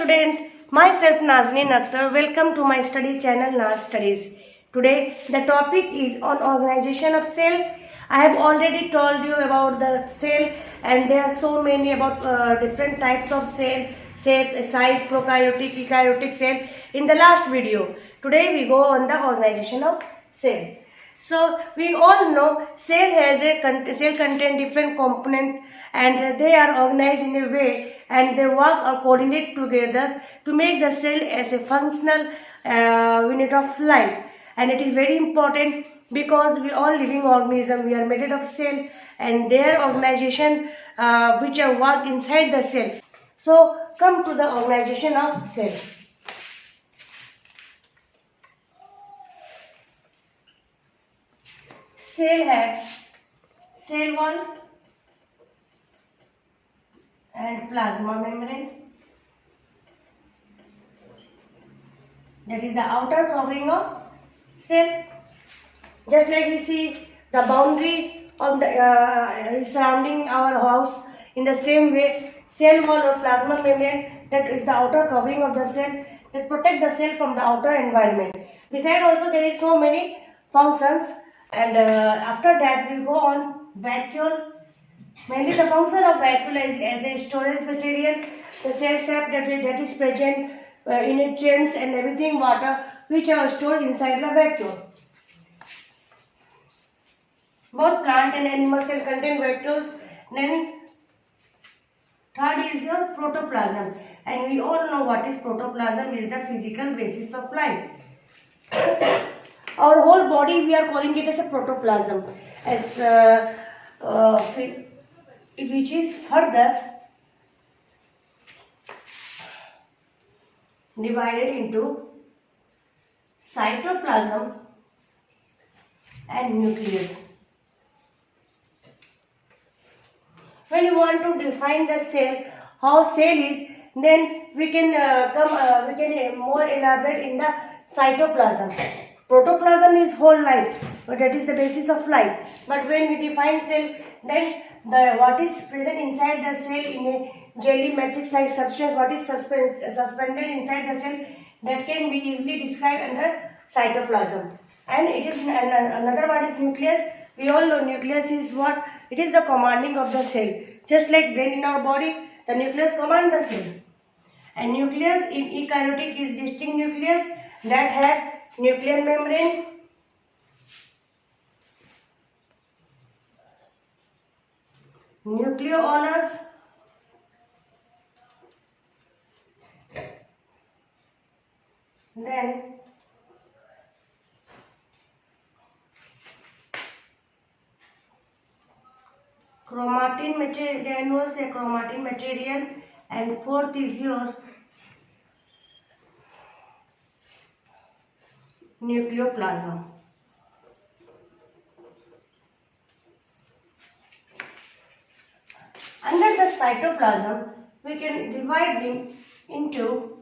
student, myself Nazneen Akhtar. Welcome to my study channel Naz Studies. Today the topic is on organization of cell. I have already told you about the cell and there are so many about different types of cell, shape, size, prokaryotic, eukaryotic cell in the last video. Today we go on the organization of cell. So we all know cell has a cell contain different component and they are organized in a way and they work or coordinate together to make the cell as a functional unit of life. And it is very important because we all living organism, we are made of cell and their organization which are work inside the cell. So come to the organization of cell. Cell have cell wall and plasma membrane, that is the outer covering of cell. Just like we see the boundary of the surrounding our house, in the same way cell wall or plasma membrane, that is the outer covering of the cell that protect the cell from the outer environment. Besides also there is so many functions, and after that we go on vacuole. Mainly the function of vacuole is as a storage material. The cell sap that is present in nutrients and everything, water, which are stored inside the vacuole. Both plant and animal cell contain vacuoles. Then third is your protoplasm, and we all know what is protoplasm. Is the physical basis of life. Our whole body, we are calling it as a protoplasm, as which is further divided into cytoplasm and nucleus. When you want to define the cell, how cell is, then we can more elaborate in the cytoplasm. Protoplasm is whole life, but that is the basis of life. But when we define cell, then what is present inside the cell in a jelly matrix-like substance, what is suspended inside the cell, that can be easily described under cytoplasm. And it is another one is nucleus. We all know nucleus is what? It is the commanding of the cell. Just like brain in our body, the nucleus commands the cell. And nucleus in eukaryotic is distinct nucleus that have nuclear membrane, nucleolus, then chromatin material, then was a chromatin material, and fourth is your nucleoplasm. Under the cytoplasm, we can divide them into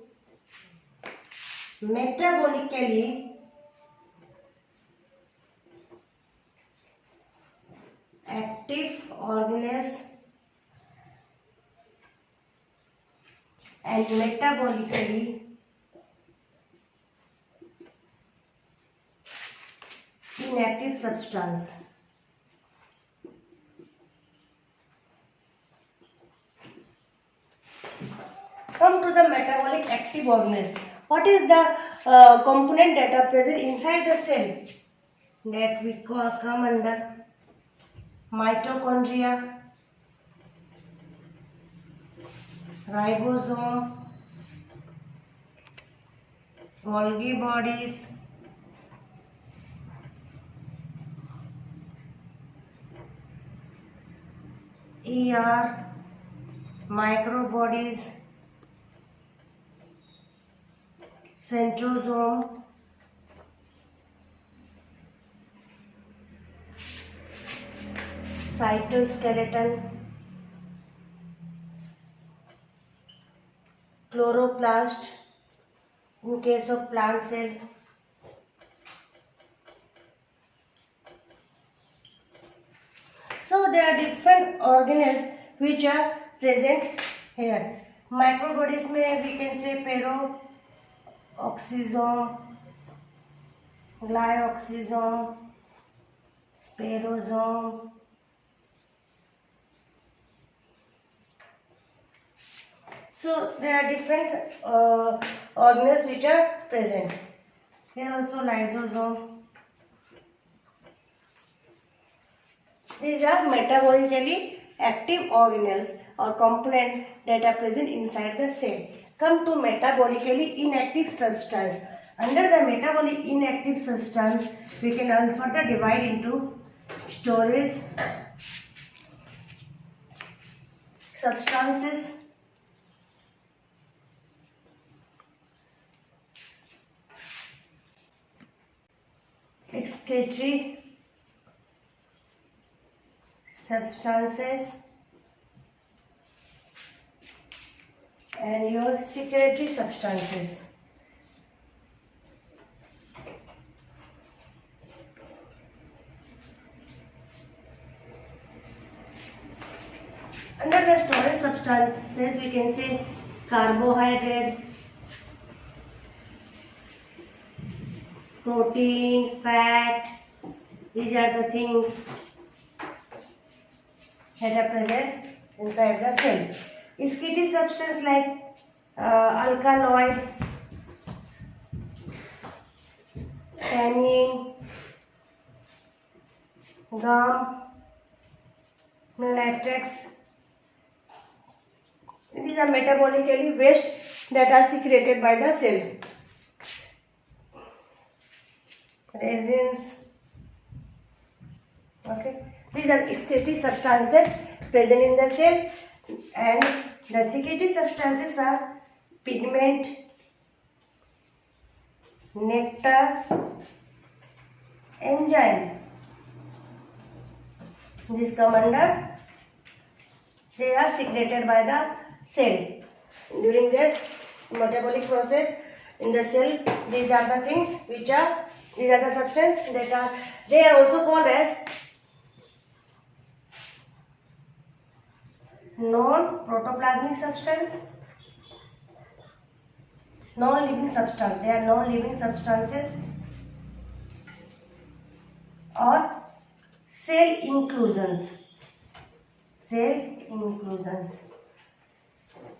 metabolically active organelles and metabolically inactive substance. Come to the metabolic active organelles. What is the component that are present inside the cell? That we come under mitochondria, ribosome, Golgi bodies, ER, microbodies, centrosome, cytoskeleton, chloroplast in case of plant cell, So there are different organelles which are present here. Microbodies में we can say peroxisome, glyoxysome, spherosome. So there are different organelles which are present. Here also lysosome. These are metabolically active organelles or components that are present inside the cell. Come to metabolically inactive substance. Under the metabolic inactive substance, we can further divide into storage substances, excretory substances, and your secretory substances. Under the storage substances, we can say carbohydrate, protein, fat. These are the things that are present inside the cell. Excretory substance like alkaloid, tannin, gum, latex. These are metabolically waste that are secreted by the cell. Resins. Okay. These are excretory substances present in the cell, and the secretory substances are pigment, nectar, enzyme. These come under, they are secreted by the cell during their metabolic process in the cell. These are the things which are, these are the substances that are, they are also called as non-protoplasmic substance, non-living substance. They are non-living substances, or cell inclusions. Cell inclusions.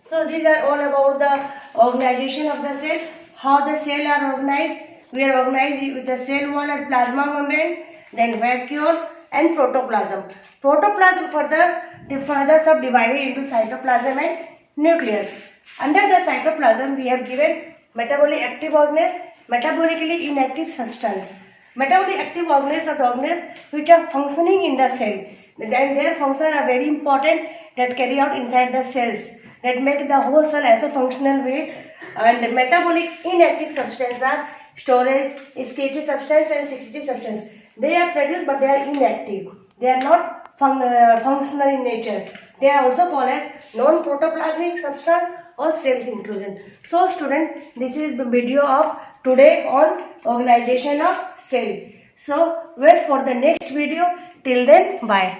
So these are all about the organization of the cell, how the cell are organized. We are organized with the cell wall and plasma membrane, then vacuole and protoplasm. Protoplasm further subdivided into cytoplasm and nucleus. Under the cytoplasm, we have given metabolically active organelles, metabolically inactive substance. Metabolically active organelles are the organelles which are functioning in the cell, and their functions are very important, that carry out inside the cells, that make the whole cell as a functional way. And the metabolic inactive substances are storage, excretory substance and secretory substance. They are produced but they are inactive. They are not functional in nature. They are also called as non-protoplasmic substance or cell inclusion. So student, this is the video of today on organization of cell. So wait for the next video. Till then, bye.